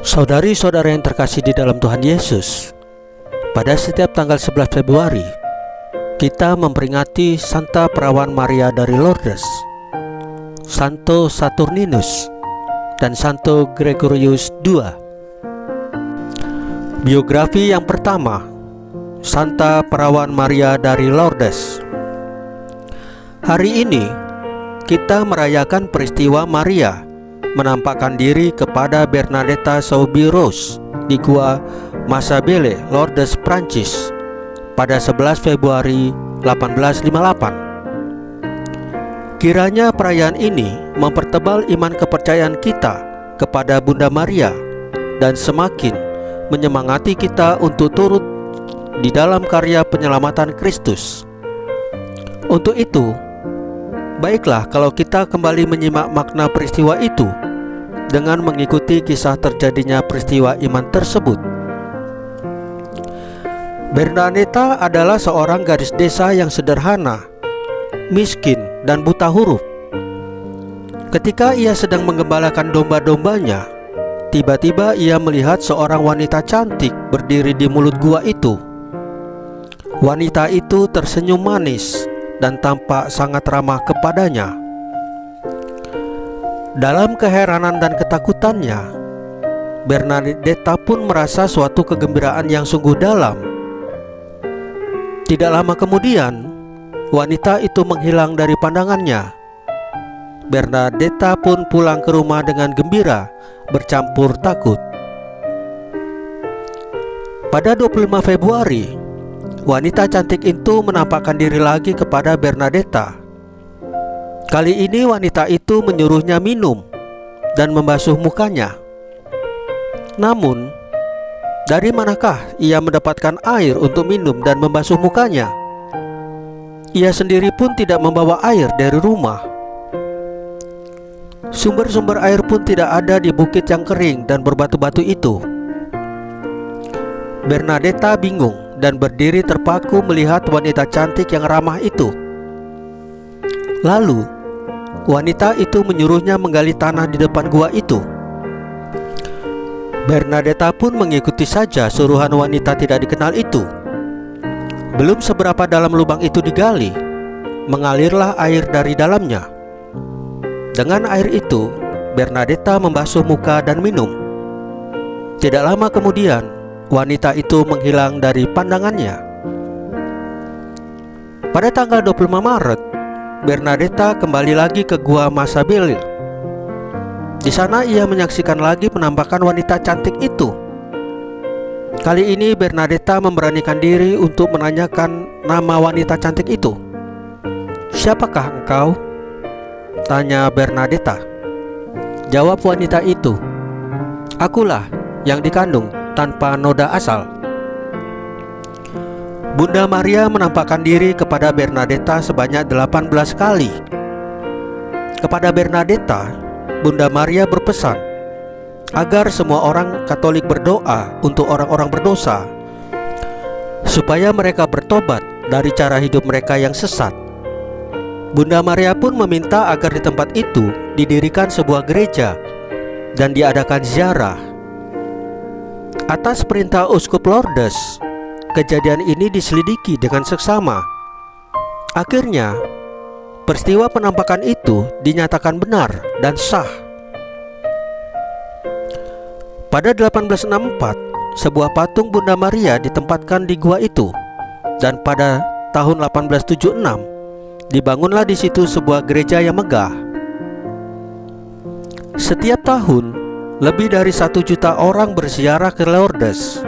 Saudari-saudara yang terkasih di dalam Tuhan Yesus, pada setiap tanggal 11 Februari kita memperingati Santa Perawan Maria dari Lourdes, Santo Saturninus, dan Santo Gregorius II. Biografi yang pertama, Santa Perawan Maria dari Lourdes. Hari ini kita merayakan peristiwa Maria menampakkan diri kepada Bernadetta Soubirous di Gua Masabelle, Lourdes, Prancis pada 11 Februari 1858. Kiranya perayaan ini mempertebal iman kepercayaan kita kepada Bunda Maria dan semakin menyemangati kita untuk turut di dalam karya penyelamatan Kristus. Untuk itu, baiklah kalau kita kembali menyimak makna peristiwa itu dengan mengikuti kisah terjadinya peristiwa iman tersebut. Bernadetta adalah seorang gadis desa yang sederhana, miskin, dan buta huruf. Ketika ia sedang menggembalakan domba-dombanya, tiba-tiba ia melihat seorang wanita cantik berdiri di mulut gua itu. Wanita itu tersenyum manis dan tampak sangat ramah kepadanya. Dalam keheranan dan ketakutannya, Bernadetta pun merasa suatu kegembiraan yang sungguh dalam. Tidak lama kemudian, wanita itu menghilang dari pandangannya. Bernadetta pun pulang ke rumah dengan gembira, bercampur takut. Pada 25 Februari, wanita cantik itu menampakkan diri lagi kepada Bernadetta. Kali ini wanita itu menyuruhnya minum dan membasuh mukanya. Namun, dari manakah ia mendapatkan air untuk minum dan membasuh mukanya? Ia sendiri pun tidak membawa air dari rumah. Sumber-sumber air pun tidak ada di bukit yang kering dan berbatu-batu itu. Bernadetta bingung dan berdiri terpaku melihat wanita cantik yang ramah itu. Lalu, wanita itu menyuruhnya menggali tanah di depan gua itu. Bernadetta pun mengikuti saja suruhan wanita tidak dikenal itu. Belum seberapa dalam lubang itu digali, mengalirlah air dari dalamnya. Dengan air itu, Bernadetta membasuh muka dan minum. Tidak lama kemudian, wanita itu menghilang dari pandangannya. Pada tanggal 25 Maret, Bernadetta kembali lagi ke Gua Masabelle. Di sana ia menyaksikan lagi penampakan wanita cantik itu. Kali ini Bernadetta memberanikan diri untuk menanyakan nama wanita cantik itu. "Siapakah engkau?" tanya Bernadetta. Jawab wanita itu, "Akulah yang dikandung tanpa noda asal." Bunda Maria menampakkan diri kepada Bernadetta sebanyak 18 kali. Kepada Bernadetta, Bunda Maria berpesan agar semua orang Katolik berdoa untuk orang-orang berdosa, supaya mereka bertobat dari cara hidup mereka yang sesat. Bunda Maria pun meminta agar di tempat itu didirikan sebuah gereja dan diadakan ziarah. Atas perintah Uskup Lourdes, kejadian ini diselidiki dengan seksama. Akhirnya, peristiwa penampakan itu dinyatakan benar dan sah. Pada 1864, sebuah patung Bunda Maria ditempatkan di gua itu, dan pada tahun 1876 dibangunlah di situ sebuah gereja yang megah. Setiap tahun, lebih dari 1 juta orang berziarah ke Lourdes.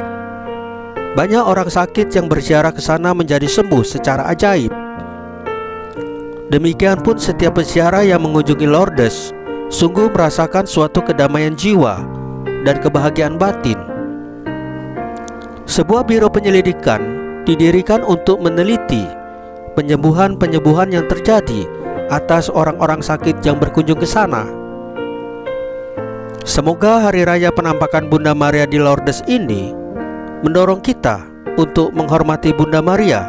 Banyak orang sakit yang berziarah ke sana menjadi sembuh secara ajaib. Demikian pun setiap peziarah yang mengunjungi Lourdes sungguh merasakan suatu kedamaian jiwa dan kebahagiaan batin. Sebuah biro penyelidikan didirikan untuk meneliti penyembuhan-penyembuhan yang terjadi atas orang-orang sakit yang berkunjung ke sana. Semoga hari raya penampakan Bunda Maria di Lourdes ini mendorong kita untuk menghormati Bunda Maria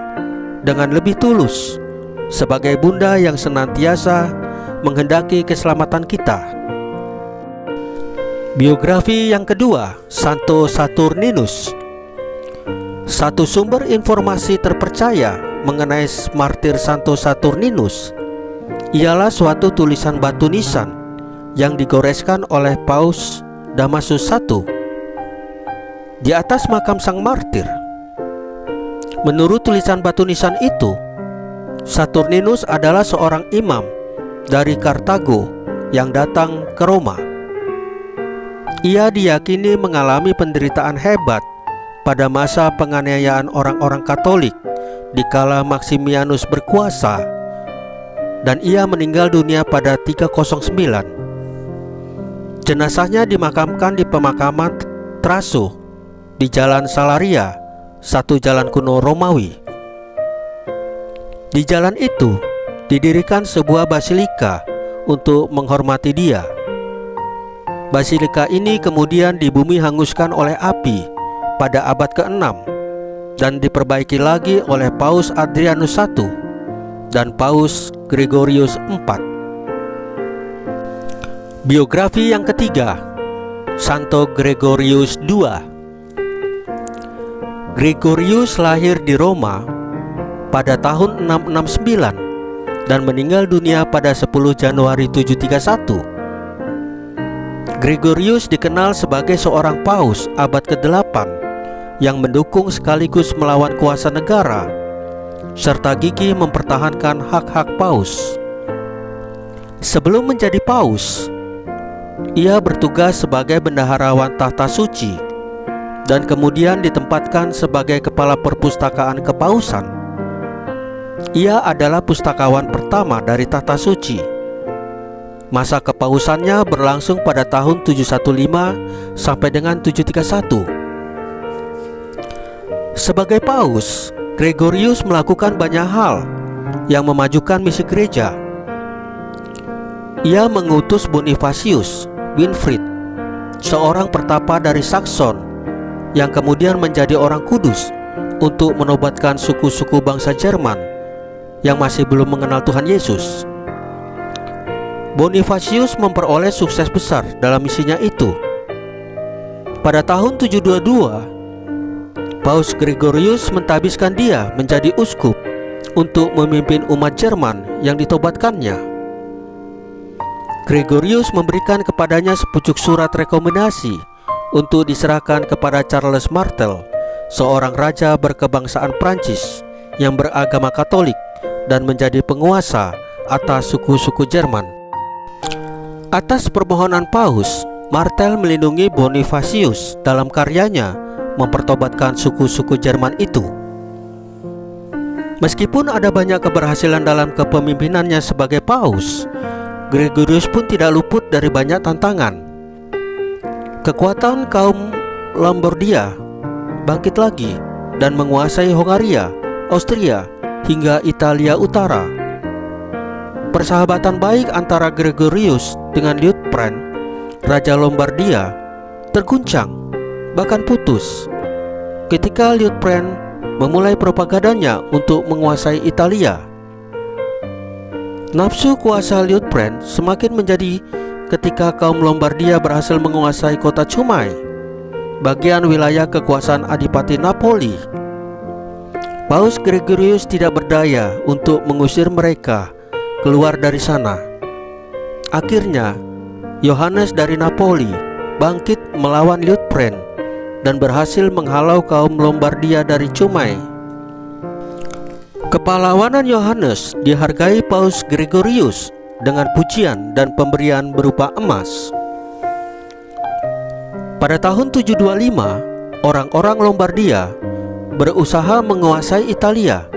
dengan lebih tulus sebagai Bunda yang senantiasa menghendaki keselamatan kita. Biografi yang kedua, Santo Saturninus. Satu sumber informasi terpercaya mengenai martir Santo Saturninus ialah suatu tulisan batu nisan yang digoreskan oleh Paus Damasus I di atas makam sang martir. Menurut tulisan batu nisan itu, Saturninus adalah seorang imam dari Kartago yang datang ke Roma. Ia diyakini mengalami penderitaan hebat pada masa penganiayaan orang-orang Katolik di kala Maximianus berkuasa, dan ia meninggal dunia pada 309. Jenazahnya dimakamkan di pemakaman Traso di Jalan Salaria, satu jalan kuno Romawi. Di jalan itu didirikan sebuah basilika untuk menghormati dia. Basilika ini kemudian dibumi hanguskan oleh api pada abad ke-6 dan diperbaiki lagi oleh Paus Adrianus I dan Paus Gregorius IV. Biografi yang ketiga, Santo Gregorius II. Gregorius lahir di Roma pada tahun 669 dan meninggal dunia pada 10 Januari 731. Gregorius dikenal sebagai seorang paus abad ke-8 yang mendukung sekaligus melawan kuasa negara serta gigih mempertahankan hak-hak paus. Sebelum menjadi paus, ia bertugas sebagai bendaharawan tahta suci dan kemudian ditempatkan sebagai kepala perpustakaan kepausan. Ia adalah pustakawan pertama dari tahta suci. Masa kepausannya berlangsung pada tahun 715 sampai dengan 731. Sebagai paus, Gregorius melakukan banyak hal yang memajukan misi gereja. Ia mengutus Bonifacius Winfrid, seorang pertapa dari Saxon yang kemudian menjadi orang kudus, untuk menobatkan suku-suku bangsa Jerman yang masih belum mengenal Tuhan Yesus. Bonifacius memperoleh sukses besar dalam misinya itu. Pada tahun 722, Paus Gregorius mentabiskan dia menjadi uskup untuk memimpin umat Jerman yang ditobatkannya. Gregorius memberikan kepadanya sepucuk surat rekomendasi untuk diserahkan kepada Charles Martel, seorang raja berkebangsaan Prancis yang beragama Katolik dan menjadi penguasa atas suku-suku Jerman. Atas permohonan Paus, Martel melindungi Bonifacius dalam karyanya mempertobatkan suku-suku Jerman itu. Meskipun ada banyak keberhasilan dalam kepemimpinannya sebagai Paus, Gregorius pun tidak luput dari banyak tantangan. Kekuatan kaum Lombardia bangkit lagi dan menguasai Hongaria, Austria, hingga Italia Utara. Persahabatan baik antara Gregorius dengan Liutprand, Raja Lombardia, terguncang, bahkan putus, ketika Liutprand memulai propagandanya untuk menguasai Italia. Nafsu kuasa Liutprand semakin menjadi ketika kaum Lombardia berhasil menguasai kota Cumae, bagian wilayah kekuasaan Adipati Napoli. Paus Gregorius tidak berdaya untuk mengusir mereka keluar dari sana. Akhirnya, Yohanes dari Napoli bangkit melawan Liutprand dan berhasil menghalau kaum Lombardia dari Cumae. Kepahlawanan Yohanes dihargai Paus Gregorius dengan pujian dan pemberian berupa emas. Pada tahun 725, orang-orang Lombardia berusaha menguasai Italia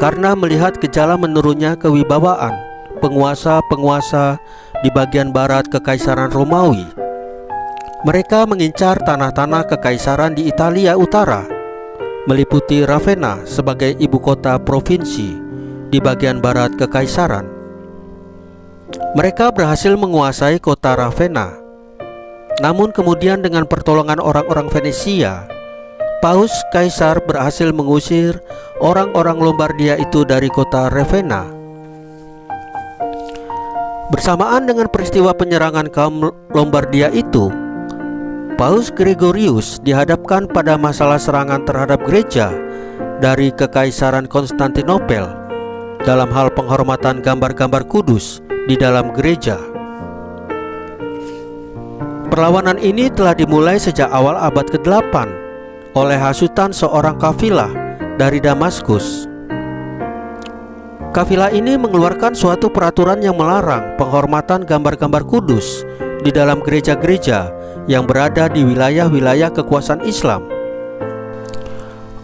karena melihat gejala menurunnya kewibawaan penguasa-penguasa di bagian barat Kekaisaran Romawi. Mereka mengincar tanah-tanah kekaisaran di Italia Utara, meliputi Ravenna sebagai ibu kota provinsi di bagian barat Kekaisaran. Mereka berhasil menguasai kota Ravenna. Namun kemudian dengan pertolongan orang-orang Venesia, Paus Kaisar berhasil mengusir orang-orang Lombardia itu dari kota Ravenna. Bersamaan dengan peristiwa penyerangan kaum Lombardia itu, Paus Gregorius dihadapkan pada masalah serangan terhadap gereja dari Kekaisaran Konstantinopel dalam hal penghormatan gambar-gambar kudus di dalam gereja. Perlawanan ini telah dimulai sejak awal abad ke-8 oleh hasutan seorang kafilah dari Damaskus. Kafilah ini mengeluarkan suatu peraturan yang melarang penghormatan gambar-gambar kudus di dalam gereja-gereja yang berada di wilayah-wilayah kekuasaan Islam.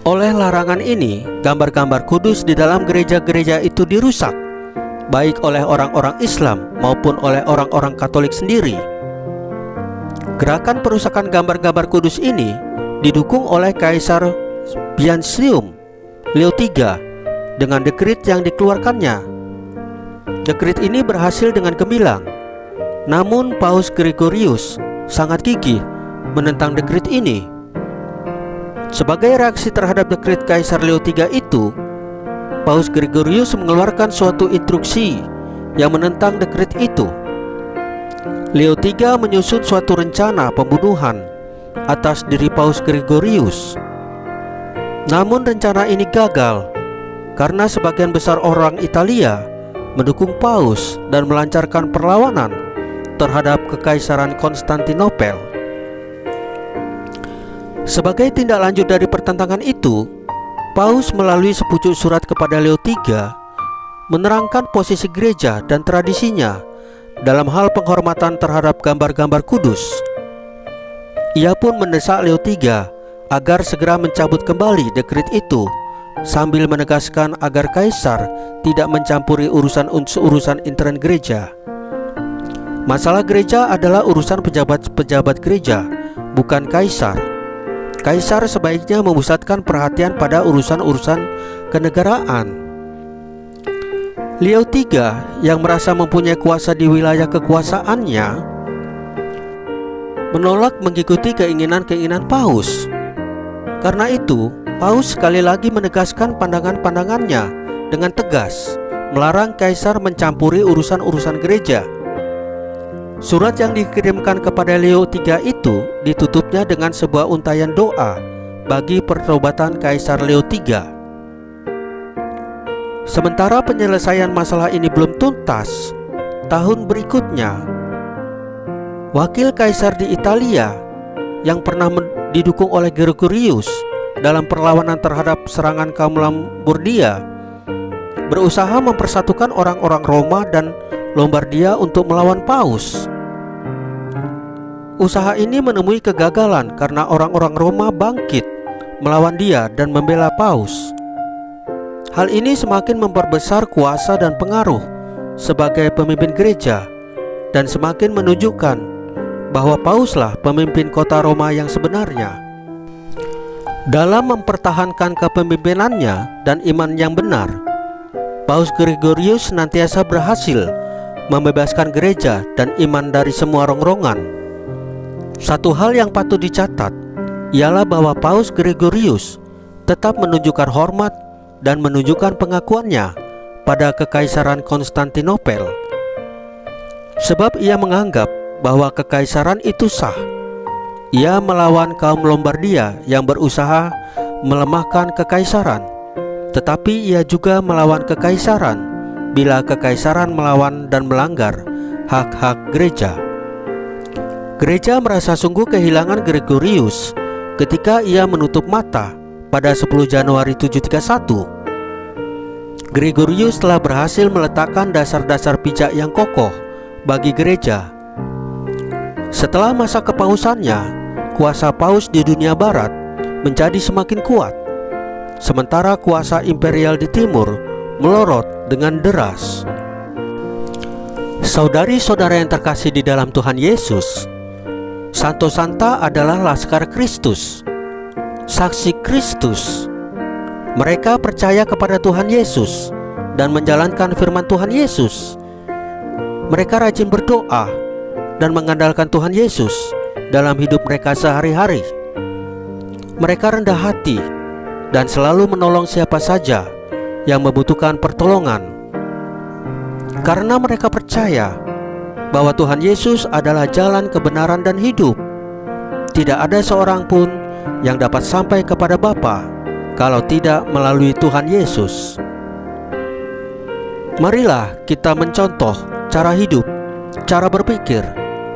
Oleh larangan ini, gambar-gambar kudus di dalam gereja-gereja itu dirusak, baik oleh orang-orang Islam maupun oleh orang-orang Katolik sendiri. Gerakan perusakan gambar-gambar kudus ini didukung oleh Kaisar Byzantium Leo III dengan dekrit yang dikeluarkannya. Dekrit ini berhasil dengan gemilang. Namun Paus Gregorius sangat gigih menentang dekrit ini. Sebagai reaksi terhadap dekrit Kaisar Leo III itu, Paus Gregorius mengeluarkan suatu instruksi yang menentang dekrit itu. Leo III menyusun suatu rencana pembunuhan atas diri Paus Gregorius. Namun rencana ini gagal karena sebagian besar orang Italia mendukung Paus dan melancarkan perlawanan terhadap Kekaisaran Konstantinopel. Sebagai tindak lanjut dari pertentangan itu, Paus melalui sepucuk surat kepada Leo III menerangkan posisi gereja dan tradisinya dalam hal penghormatan terhadap gambar-gambar kudus. Ia pun mendesak Leo III agar segera mencabut kembali dekrit itu, sambil menegaskan agar kaisar tidak mencampuri urusan intern gereja. Masalah gereja adalah urusan pejabat-pejabat gereja, bukan kaisar. Kaisar sebaiknya memusatkan perhatian pada urusan-urusan kenegaraan. Leo III yang merasa mempunyai kuasa di wilayah kekuasaannya menolak mengikuti keinginan-keinginan Paus. Karena itu, Paus sekali lagi menegaskan pandangan-pandangannya dengan tegas, melarang kaisar mencampuri urusan-urusan gereja. Surat yang dikirimkan kepada Leo III itu ditutupnya dengan sebuah untayan doa bagi pertobatan Kaisar Leo III. Sementara penyelesaian masalah ini belum tuntas, tahun berikutnya, wakil kaisar di Italia yang pernah didukung oleh Gregorius dalam perlawanan terhadap serangan kaum Lombardia berusaha mempersatukan orang-orang Roma dan Lombardia untuk melawan Paus. Usaha ini menemui kegagalan karena orang-orang Roma bangkit melawan dia dan membela Paus. Hal ini semakin memperbesar kuasa dan pengaruh sebagai pemimpin gereja dan semakin menunjukkan bahwa Pauslah pemimpin kota Roma yang sebenarnya. Dalam mempertahankan kepemimpinannya dan iman yang benar, Paus Gregorius senantiasa berhasil membebaskan gereja dan iman dari semua rongrongan. Satu hal yang patut dicatat ialah bahwa Paus Gregorius tetap menunjukkan hormat dan menunjukkan pengakuannya pada Kekaisaran Konstantinopel, sebab ia menganggap bahwa kekaisaran itu sah. Ia melawan kaum Lombardia yang berusaha melemahkan kekaisaran, tetapi ia juga melawan kekaisaran bila kekaisaran melawan dan melanggar hak-hak gereja. Gereja merasa sungguh kehilangan Gregorius ketika ia menutup mata pada 10 Januari 731. Gregorius telah berhasil meletakkan dasar-dasar pijak yang kokoh bagi gereja. Setelah masa kepausannya, kuasa Paus di dunia barat menjadi semakin kuat, sementara kuasa imperial di timur melorot dengan deras. Saudari-saudara yang terkasih di dalam Tuhan Yesus, Santo Santa adalah laskar Kristus, saksi Kristus. Mereka percaya kepada Tuhan Yesus dan menjalankan firman Tuhan Yesus. Mereka rajin berdoa dan mengandalkan Tuhan Yesus dalam hidup mereka sehari-hari. Mereka rendah hati dan selalu menolong siapa saja yang membutuhkan pertolongan, karena mereka percaya bahwa Tuhan Yesus adalah jalan kebenaran dan hidup. tidak ada seorang pun yang dapat sampai kepada Bapa kalau tidak melalui Tuhan Yesus. Marilah kita mencontoh cara hidup, cara berpikir,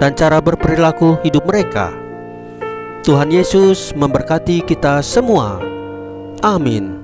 dan cara berperilaku hidup mereka. Tuhan Yesus memberkati kita semua. Amin.